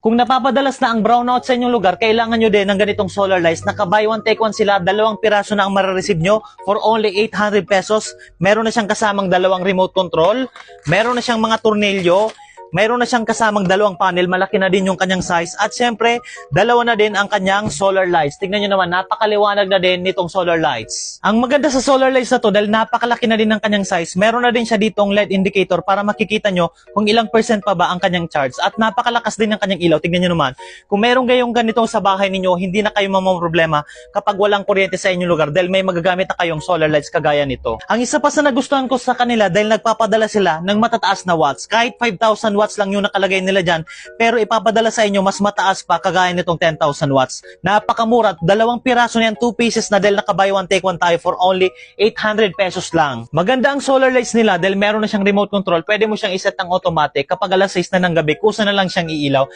Kung napapadalas na ang brownout sa inyong lugar, kailangan nyo din ng ganitong solar lights. Naka-buy one take one sila, 2 piraso na ang marireceive nyo for only 800 pesos. Meron na siyang kasamang 2 remote control, meron na siyang mga tornilyo, mayroon na siyang kasamang 2 panel, malaki na din yung kanyang size. At syempre, 2 na din ang kanyang solar lights. Tingnan nyo naman, napakaliwanag na din nitong solar lights. Ang maganda sa solar lights na to, dahil napakalaki na din ng kanyang size, meron na din siya ditong LED indicator para makikita nyo kung ilang percent pa ba ang kanyang charge. At napakalakas din ng kanyang ilaw. Tingnan nyo naman, kung meron kayong ganito sa bahay ninyo, hindi na kayo mamamroblema kapag walang kuryente sa inyong lugar dahil may magagamit na kayong solar lights kagaya nito. Ang isa pa sa nagustuhan ko sa kanila dahil nagpapadala sila ng matataas na watts. Kahit 5,000 watts lang yung nakalagay nila dyan, pero ipapadala sa inyo mas mataas pa kagaya nitong 10,000 watts. Napakamura, 2 piraso niyan, 2 pieces na dahil naka-buy one take one tayo for only 800 pesos lang. Maganda ang solar lights nila dahil meron na siyang remote control, pwede mo siyang iset ng automatic kapag alas 6 na ng gabi, kusa na lang siyang iilaw.